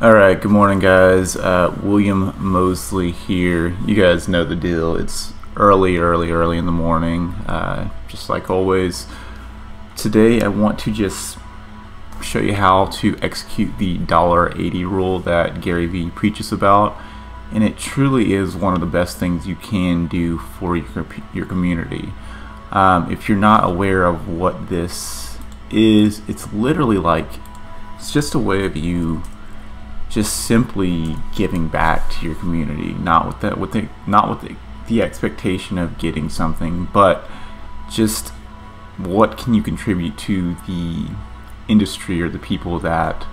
Alright, good morning guys. William Mosley here. You guys know the deal. It's early in the morning, just like always. Today I want to just show you how to execute the $80 rule that Gary Vee preaches about, and it truly is one of the best things you can do for your community. If you're not aware of what this is, it's literally like, it's just a way of you just simply giving back to your community, not with the expectation of getting something, but just what can you contribute to the industry or the people that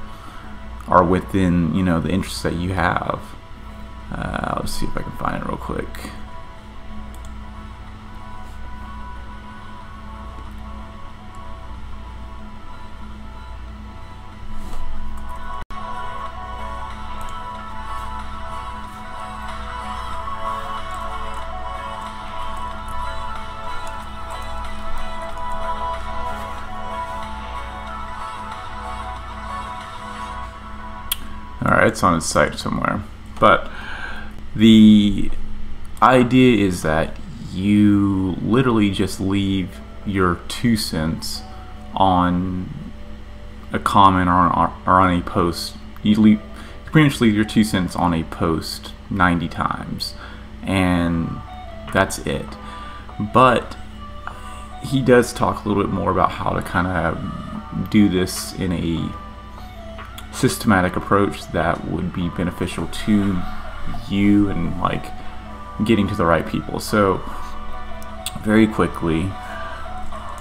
are within, you know, the interests that you have. Let's see if I can find it real quick. Alright, it's on his site somewhere. But the idea is that you literally just leave your 2 cents on a comment or on a post. You pretty much leave your 2 cents on a post 90 times, and that's it. But he does talk a little bit more about how to kind of do this in a systematic approach that would be beneficial to you and like getting to the right people. So very quickly,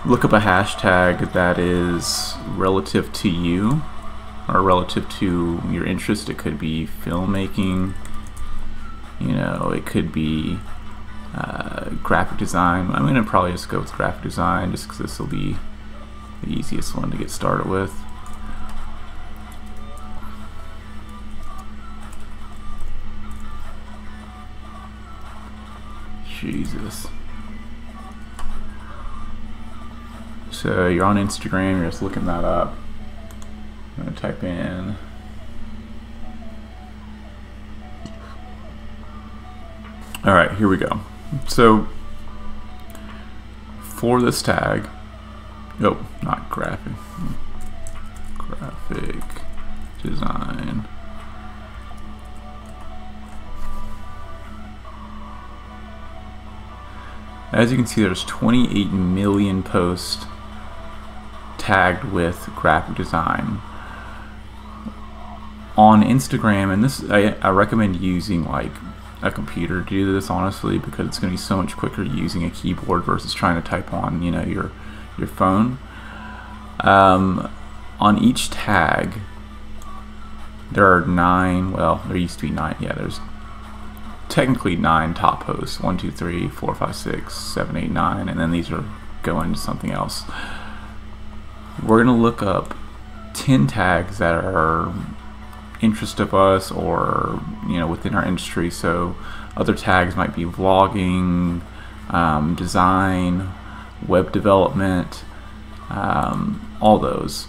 look up a hashtag that is relative to you or relative to your interest. It could be filmmaking, you know, it could be graphic design. I'm gonna probably just go with graphic design just because this will be the easiest one to get started with. Jesus. So you're on Instagram, you're just looking that up. I'm gonna type in alright, here we go. So for this tag, oh, not graphic design. As you can see, there's 28 million posts tagged with graphic design on Instagram, and this I recommend using like a computer to do this, honestly, because it's going to be so much quicker using a keyboard versus trying to type on, you know, your phone. On each tag, there are 9. Well, there used to be 9. Yeah, there's technically 9 top posts. 1, 2, 3, 4, 5, 6, 7, 8, 9, and then these are going to something else. We're gonna look up 10 tags that are interest of us, or you know, within our industry. So other tags might be vlogging, design, web development, all those.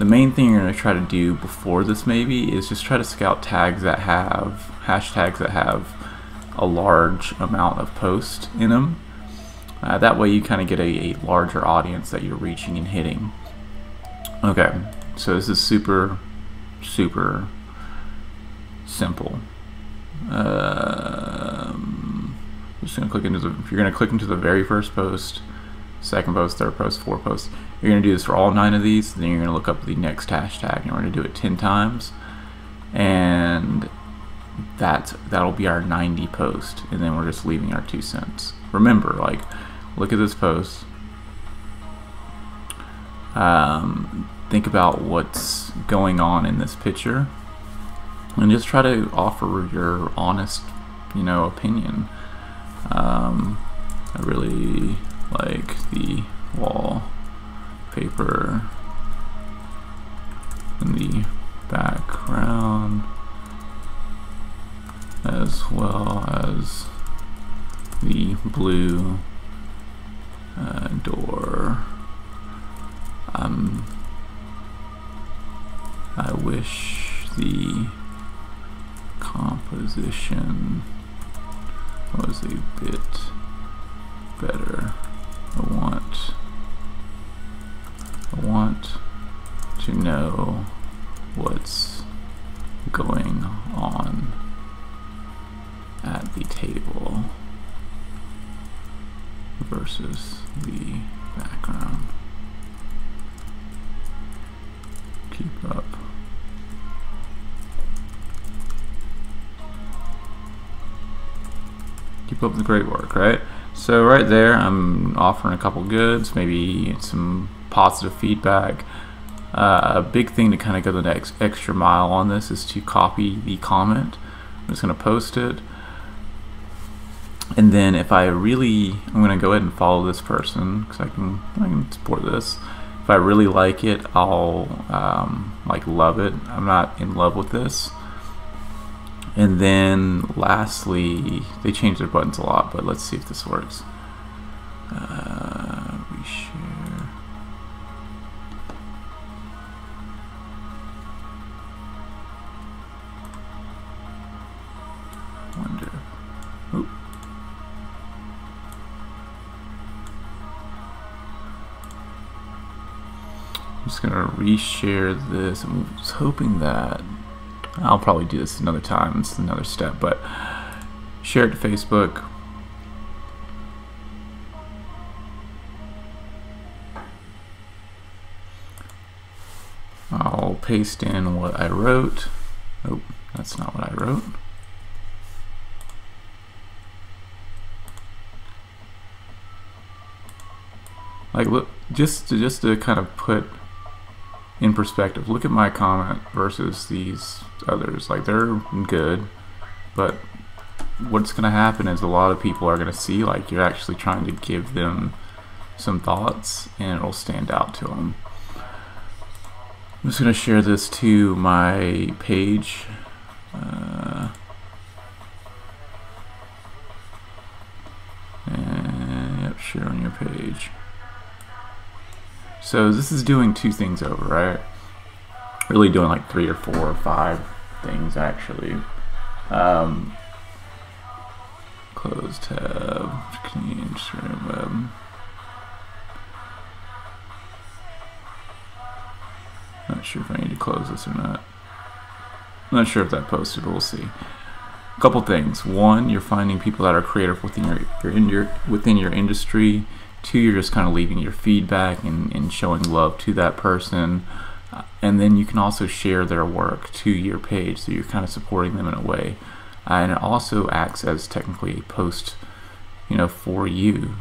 The main thing you're going to try to do before this maybe is just try to scout tags that have hashtags that have a large amount of posts in them. That way you kind of get a larger audience that you're reaching and hitting. Okay, so this is super simple. Just gonna click into if you're gonna click into the very first post, second post, third post, fourth post. You're going to do this for all 9 of these. Then you're going to look up the next hashtag, and you're going to do it 10 times, and that'll be our 90 post, and then we're just leaving our 2 cents. Remember, like, look at this post, think about what's going on in this picture, and just try to offer your honest, you know, opinion. I really like the wall paper in the background, as well as the blue door. I wish the position was a bit better. I want to know what's going on at the table versus the background. Keep up. Keep up the great work, right? So right there, I'm offering a couple goods, maybe some positive feedback. A big thing to kind of go the next extra mile on this is to copy the comment. I'm just going to post it. And then if I'm going to go ahead and follow this person because I can support this. If I really like it, I'll like love it. I'm not in love with this. And then lastly, they change their buttons a lot, but let's see if this works. Reshare. Wonder. Oop. I'm just gonna reshare this. I was hoping that I'll probably do this another time. It's another step, but share it to Facebook. I'll paste in what I wrote. Oh, that's not what I wrote. Like, look, just to kind of put in perspective, look at my comment versus these others. Like, they're good, but what's going to happen is a lot of people are going to see like you're actually trying to give them some thoughts, and it'll stand out to them. I'm just going to share this to my page. And yep, share on your page. So this is doing two things over, right? Really doing like 3 or 4 or 5 things actually. Close tab, Instagram web. Not sure if I need to close this or not. Not sure if that posted, but we'll see. A couple things. 1, you're finding people that are creative within your industry. 2, you're just kind of leaving your feedback and showing love to that person. And then you can also share their work to your page, so you're kind of supporting them in a way. And it also acts as technically a post, for you.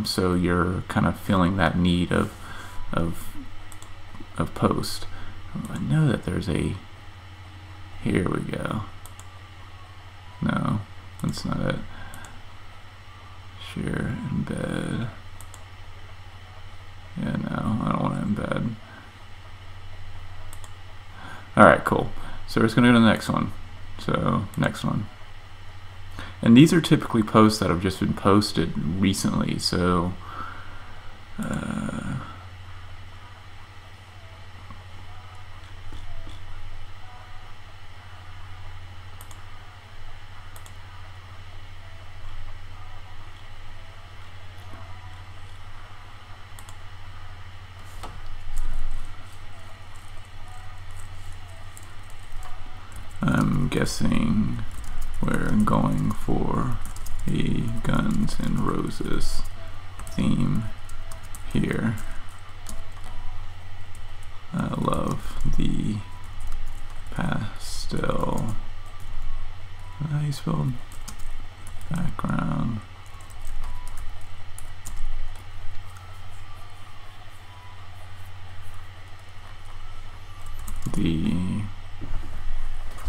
So you're kind of feeling that need of post. I know that there's a. Here we go. No, that's not it. Share, embed. Yeah, no, I don't want to embed. Alright, cool. So we're just going to go to the next one. So, next one. And these are typically posts that have just been posted recently, so I'm guessing we're going for a Guns N' Roses theme here. I love the pastel. How you spelled background. The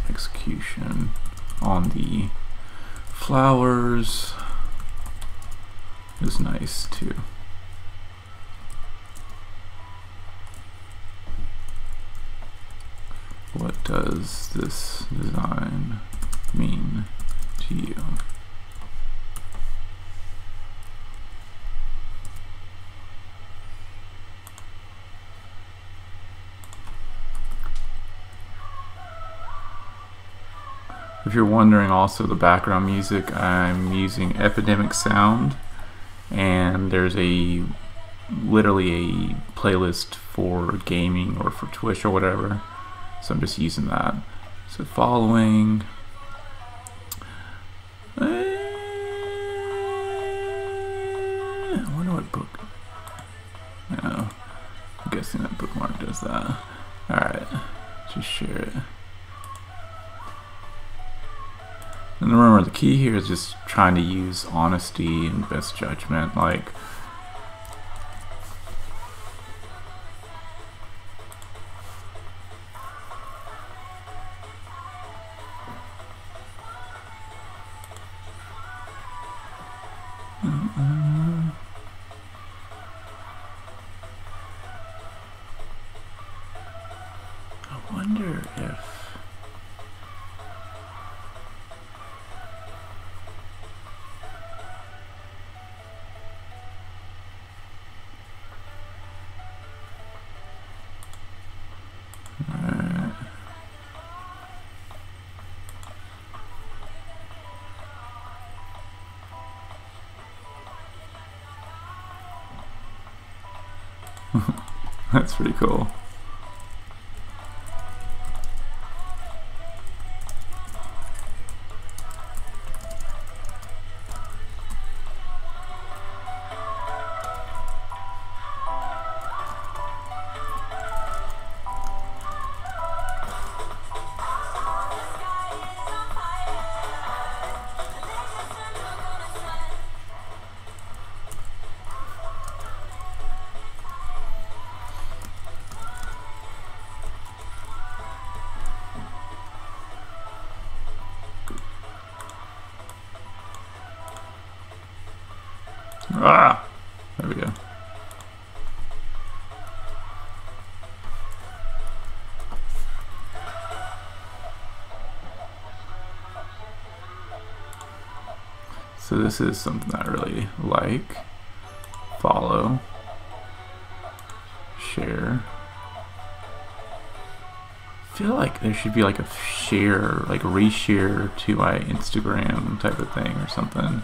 execution on the flowers is nice too. What does this design mean to you? If you're wondering, also the background music, I'm using Epidemic Sound, and there's literally a playlist for gaming or for Twitch or whatever, so I'm just using that. So following, I wonder what book. No, I'm guessing that bookmark does that. Alright, just share it. And remember, the key here is just trying to use honesty and best judgment. Like, I wonder if that's pretty cool. Ah, there we go. So this is something I really like. Follow, share. I feel like there should be like a share, like reshare to my Instagram type of thing or something.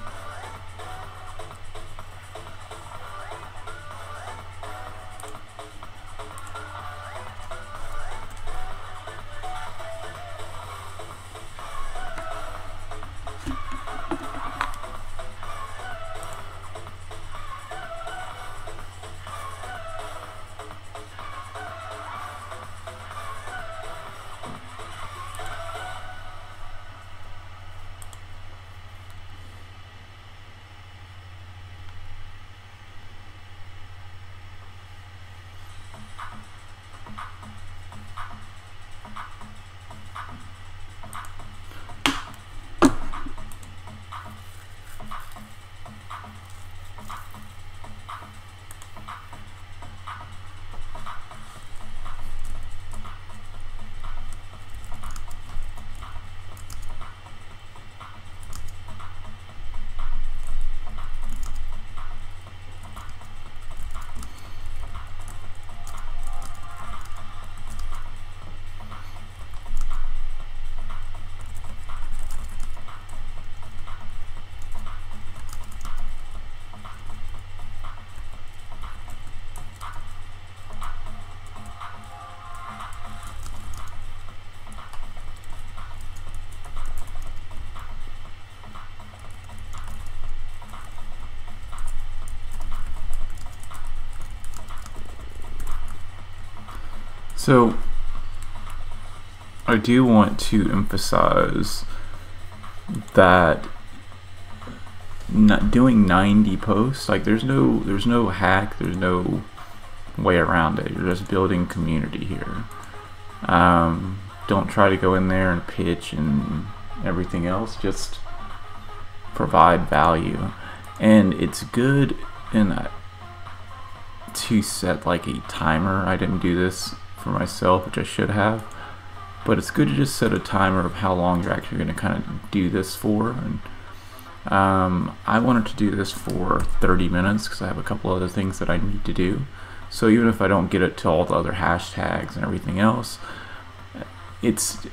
So I do want to emphasize that not doing 90 posts, like there's no hack, there's no way around it. You're just building community here. Don't try to go in there and pitch and everything else, just provide value. And it's good to set like a timer. I didn't do this for myself, which I should have, but it's good to just set a timer of how long you're actually going to kind of do this for. And I wanted to do this for 30 minutes because I have a couple other things that I need to do. So even if I don't get it to all the other hashtags and everything else, it's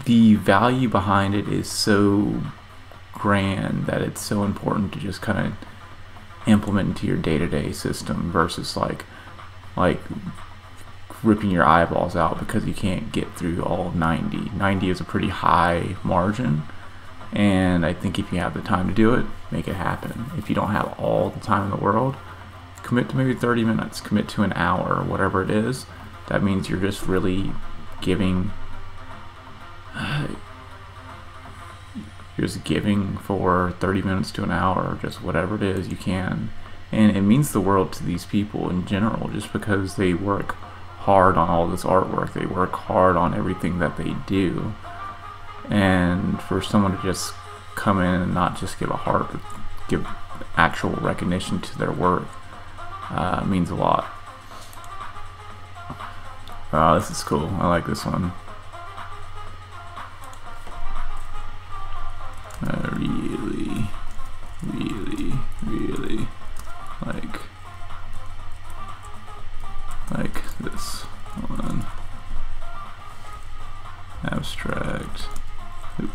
the value behind it is so grand that it's so important to just kind of implement into your day-to-day system versus like ripping your eyeballs out because you can't get through all of 90. 90 is a pretty high margin, and I think if you have the time to do it, make it happen. If you don't have all the time in the world, commit to maybe 30 minutes, commit to an hour, whatever it is. That means you're just really giving for 30 minutes to an hour, just whatever it is you can. And it means the world to these people in general, just because they work hard on all this artwork, they work hard on everything that they do. And for someone to just come in and not just give actual recognition to their work means a lot. This is cool. I like this one. I really like this one. Abstract. Oop.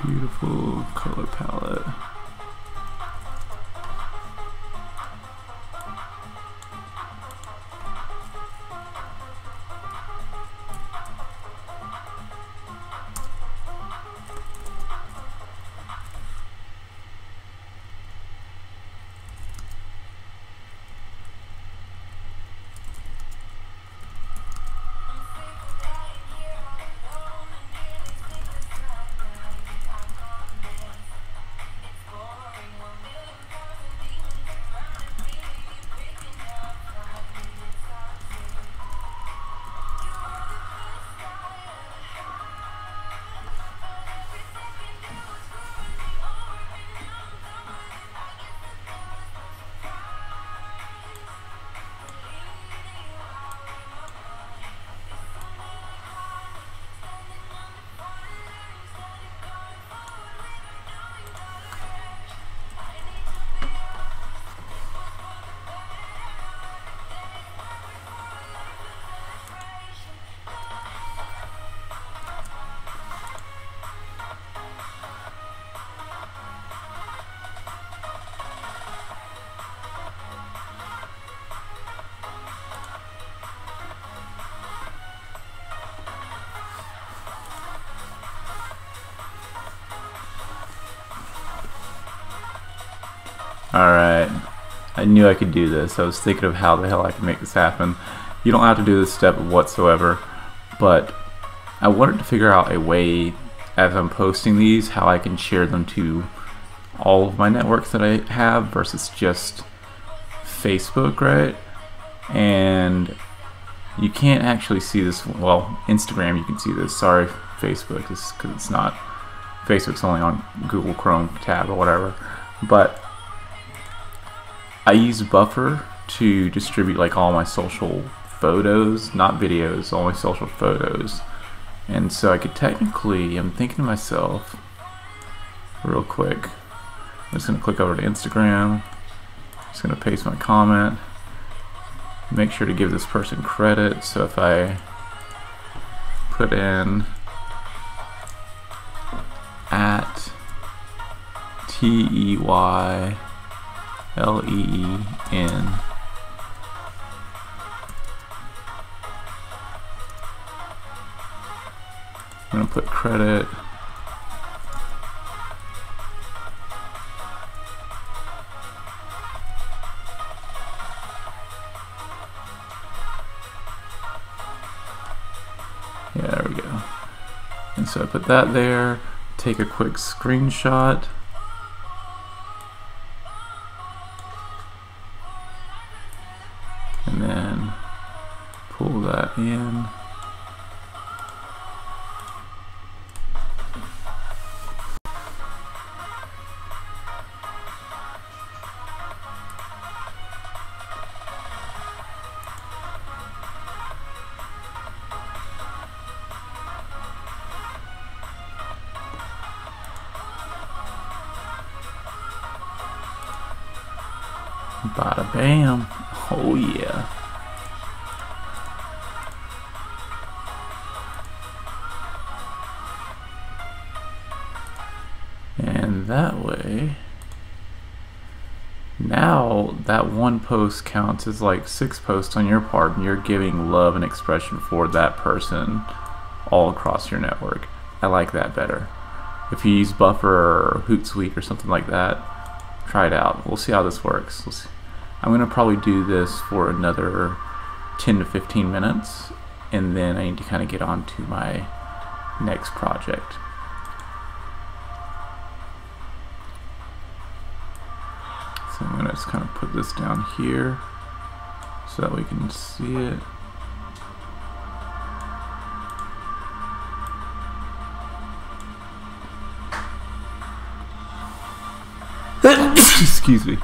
Beautiful color palette. Alright, I knew I could do this. I was thinking of how the hell I can make this happen. You don't have to do this step whatsoever, but I wanted to figure out a way, as I'm posting these, how I can share them to all of my networks that I have versus just Facebook, right? And you can't actually see this, well, Instagram you can see this, sorry Facebook, because it's not, Facebook's only on Google Chrome tab or whatever, but I use Buffer to distribute like all my social photos, not videos, all my social photos. And so I could technically, I'm thinking to myself, real quick, I'm just gonna click over to Instagram, just gonna paste my comment, make sure to give this person credit. So if I put in at TEYLEEN, I'm gonna put credit. Yeah, there we go. And so I put that there, take a quick screenshot. And then pull that in. Bada bam. Oh yeah. And that way, now that one post counts as like 6 posts on your part, and you're giving love and expression for that person all across your network. I like that better. If you use Buffer or Hootsuite or something like that, try it out. We'll see how this works. We'll see. I'm gonna probably do this for another 10 to 15 minutes, and then I need to kind of get on to my next project. So I'm gonna just kind of put this down here so that we can see it. Excuse me.